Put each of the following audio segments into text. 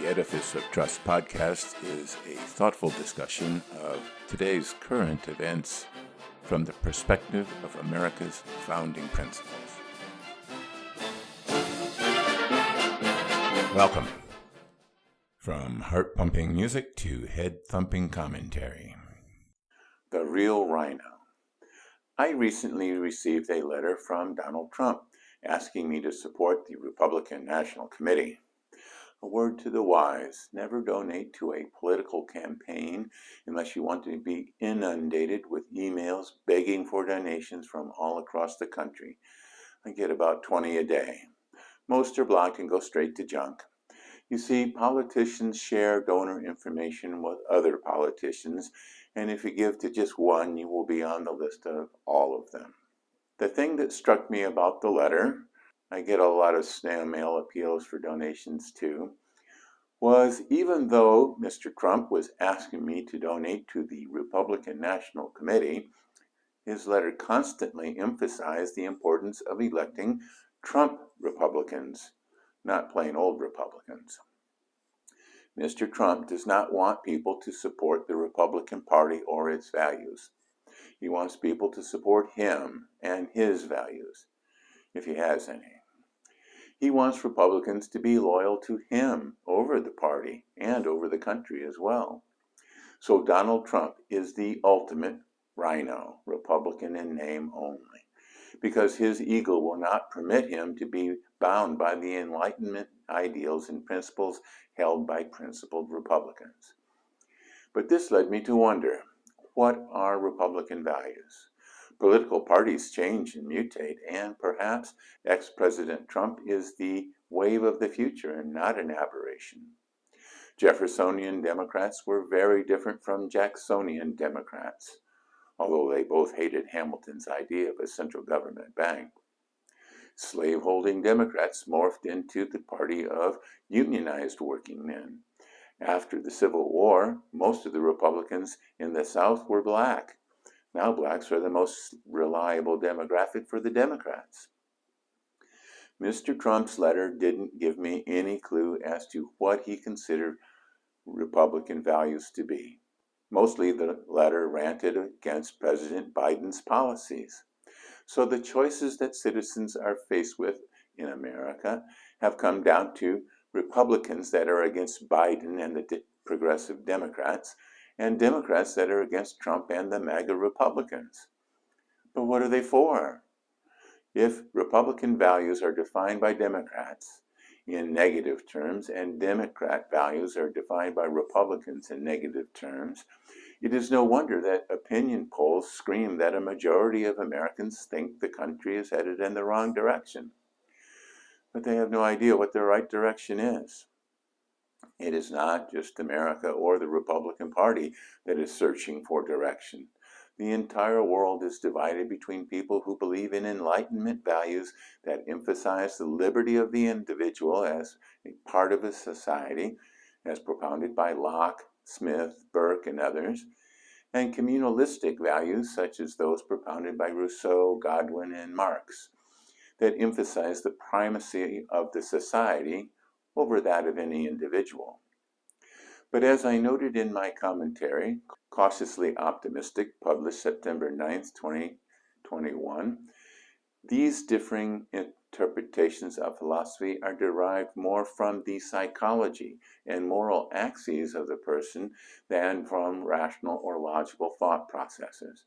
Edifice of Trust podcast is a thoughtful discussion of today's current events from the perspective of America's founding principles. Welcome. From heart-pumping music to head-thumping commentary. The Real RINO. I recently received a letter from Donald Trump asking me to support the Republican National Committee. A word to the wise: never donate to a political campaign unless you want to be inundated with emails begging for donations from all across the country. I get about 20 a day. Most are blocked and go straight to junk. You see, politicians share donor information with other politicians, and if you give to just one, you will be on the list of all of them. The thing that struck me about the letter, I get a lot of snail mail appeals for donations too, was even though Mr. Trump was asking me to donate to the Republican National Committee, his letter constantly emphasized the importance of electing Trump Republicans, not plain old Republicans. Mr. Trump does not want people to support the Republican Party or its values. He wants people to support him and his values, if he has any. He wants Republicans to be loyal to him over the party and over the country as well. So Donald Trump is the ultimate RINO, Republican in name only, because his ego will not permit him to be bound by the Enlightenment ideals and principles held by principled Republicans. But this led me to wonder, what are Republican values? Political parties change and mutate, and perhaps ex-President Trump is the wave of the future and not an aberration. Jeffersonian Democrats were very different from Jacksonian Democrats, although they both hated Hamilton's idea of a central government bank. Slaveholding Democrats morphed into the party of unionized working men. After the Civil War, most of the Republicans in the South were black. Now blacks are the most reliable demographic for the Democrats. Mr. Trump's letter didn't give me any clue as to what he considered Republican values to be. Mostly the letter ranted against President Biden's policies. So the choices that citizens are faced with in America have come down to Republicans that are against Biden and the progressive Democrats, and Democrats that are against Trump and the MAGA Republicans. But what are they for? If Republican values are defined by Democrats in negative terms, and Democrat values are defined by Republicans in negative terms, it is no wonder that opinion polls scream that a majority of Americans think the country is headed in the wrong direction. But they have no idea what the right direction is. It is not just America or the Republican Party that is searching for direction. The entire world is divided between people who believe in Enlightenment values that emphasize the liberty of the individual as a part of a society, as propounded by Locke, Smith, Burke, and others, and communalistic values such as those propounded by Rousseau, Godwin, and Marx, that emphasize the primacy of the society over that of any individual. But as I noted in my commentary, Cautiously Optimistic, published September 9th, 2021, these differing interpretations of philosophy are derived more from the psychology and moral axes of the person than from rational or logical thought processes.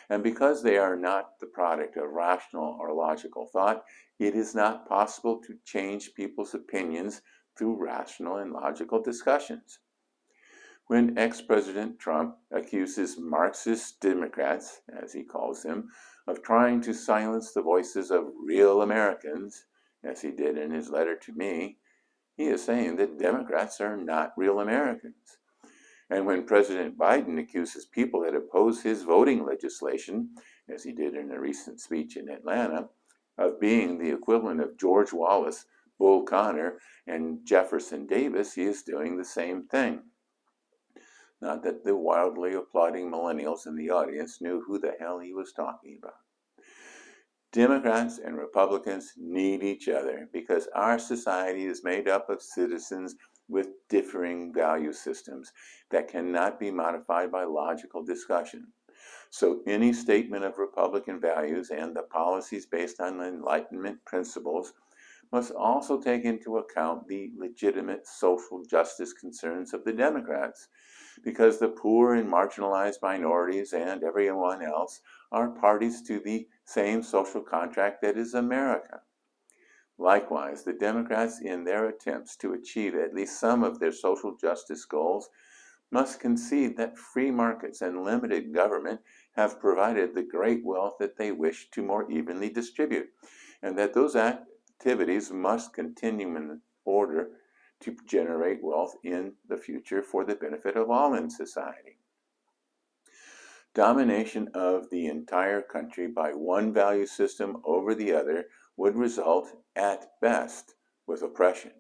And because they are not the product of rational or logical thought, it is not possible to change people's opinions through rational and logical discussions. When ex-President Trump accuses Marxist Democrats, as he calls them, of trying to silence the voices of real Americans, as he did in his letter to me, he is saying that Democrats are not real Americans. And when President Biden accuses people that oppose his voting legislation, as he did in a recent speech in Atlanta, of being the equivalent of George Wallace, Bull Connor, and Jefferson Davis, he is doing the same thing. Not that the wildly applauding millennials in the audience knew who the hell he was talking about. Democrats and Republicans need each other because our society is made up of citizens with differing value systems that cannot be modified by logical discussion. So any statement of Republican values and the policies based on Enlightenment principles must also take into account the legitimate social justice concerns of the Democrats, because the poor and marginalized minorities and everyone else are parties to the same social contract that is America. Likewise, the Democrats, in their attempts to achieve at least some of their social justice goals, must concede that free markets and limited government have provided the great wealth that they wish to more evenly distribute, and that those activities must continue in order to generate wealth in the future for the benefit of all in society. Domination of the entire country by one value system over the other would result, at best, with oppression,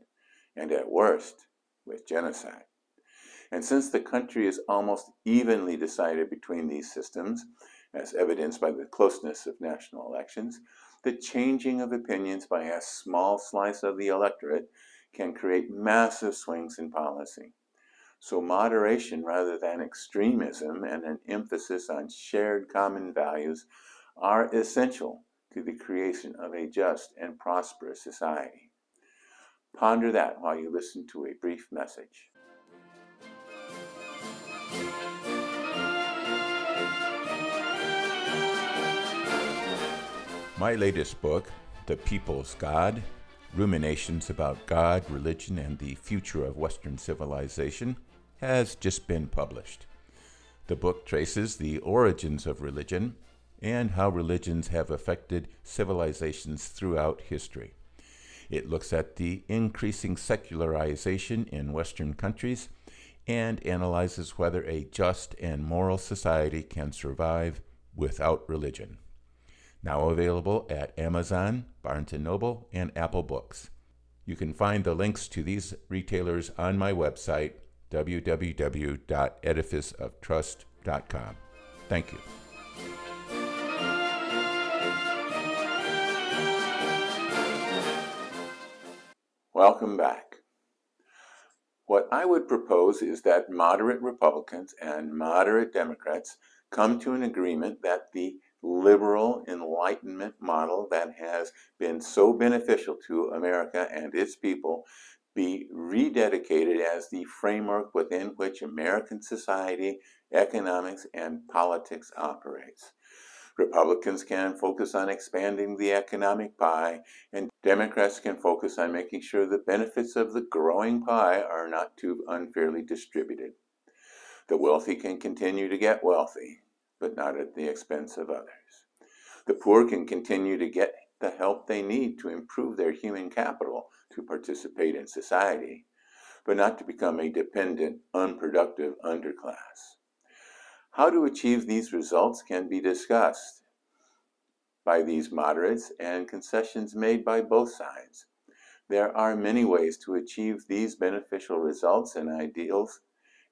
and at worst, with genocide. And since the country is almost evenly decided between these systems, as evidenced by the closeness of national elections, the changing of opinions by a small slice of the electorate can create massive swings in policy. So moderation rather than extremism and an emphasis on shared common values are essential to the creation of a just and prosperous society. Ponder that while you listen to a brief message. My latest book, The People's God, Ruminations about God, Religion, and the Future of Western Civilization, has just been published. The book traces the origins of religion and how religions have affected civilizations throughout history. It looks at the increasing secularization in Western countries and analyzes whether a just and moral society can survive without religion. Now available at Amazon, Barnes & Noble, and Apple Books. You can find the links to these retailers on my website, www.edificeoftrust.com. Thank you. Welcome back. What I would propose is that moderate Republicans and moderate Democrats come to an agreement that the liberal Enlightenment model that has been so beneficial to America and its people be rededicated as the framework within which American society, economics, and politics operates. Republicans can focus on expanding the economic pie, and Democrats can focus on making sure the benefits of the growing pie are not too unfairly distributed. The wealthy can continue to get wealthy, but not at the expense of others. The poor can continue to get the help they need to improve their human capital to participate in society, but not to become a dependent, unproductive underclass. How to achieve these results can be discussed by these moderates and concessions made by both sides. There are many ways to achieve these beneficial results and ideals,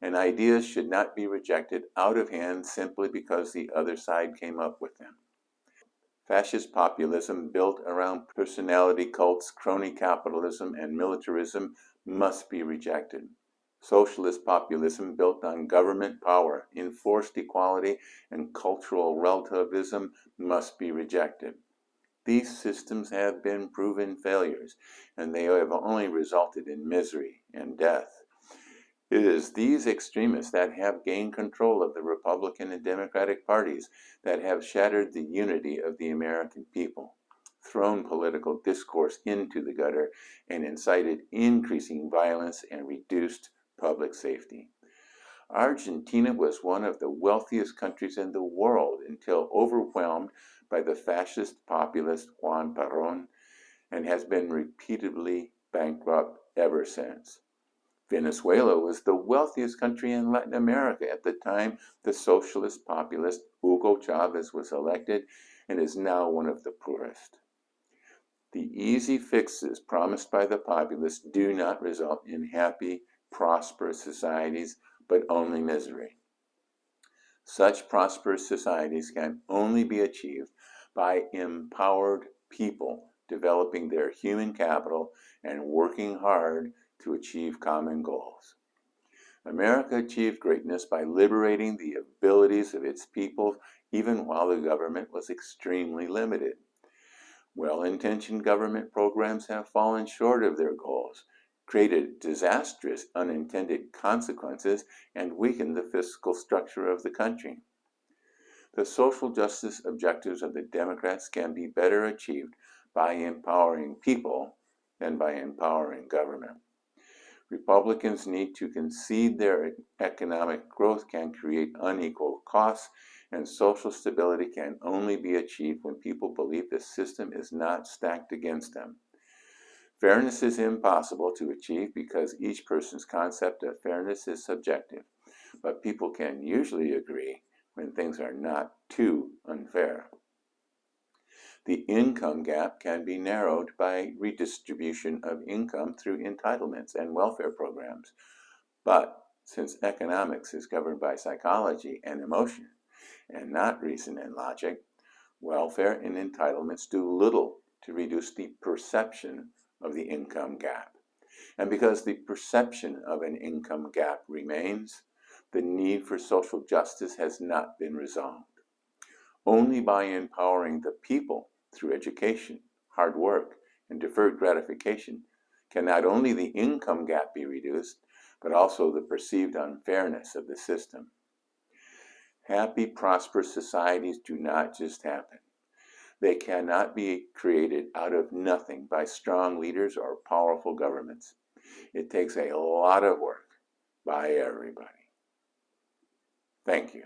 and ideas should not be rejected out of hand simply because the other side came up with them. Fascist populism built around personality cults, crony capitalism, and militarism must be rejected. Socialist populism built on government power, enforced equality, and cultural relativism must be rejected. These systems have been proven failures, and they have only resulted in misery and death. It is these extremists that have gained control of the Republican and Democratic parties that have shattered the unity of the American people, thrown political discourse into the gutter, and incited increasing violence and reduced public safety. Argentina was one of the wealthiest countries in the world until overwhelmed by the fascist populist Juan Perón, and has been repeatedly bankrupt ever since. Venezuela was the wealthiest country in Latin America at the time the socialist populist Hugo Chavez was elected, and is now one of the poorest. The easy fixes promised by the populists do not result in happy, prosperous societies, but only misery. Such prosperous societies can only be achieved by empowered people developing their human capital and working hard to achieve common goals. America achieved greatness by liberating the abilities of its people even while the government was extremely limited. Well-intentioned government programs have fallen short of their goals, created disastrous unintended consequences, and weakened the fiscal structure of the country. The social justice objectives of the Democrats can be better achieved by empowering people than by empowering government. Republicans need to concede their economic growth can create unequal costs, and social stability can only be achieved when people believe the system is not stacked against them. Fairness is impossible to achieve because each person's concept of fairness is subjective, but people can usually agree when things are not too unfair. The income gap can be narrowed by redistribution of income through entitlements and welfare programs. But since economics is governed by psychology and emotion, and not reason and logic, welfare and entitlements do little to reduce the perception of the income gap. And because the perception of an income gap remains, the need for social justice has not been resolved. Only by empowering the people through education, hard work, and deferred gratification can not only the income gap be reduced, but also the perceived unfairness of the system. Happy, prosperous societies do not just happen. They cannot be created out of nothing by strong leaders or powerful governments. It takes a lot of work by everybody. Thank you.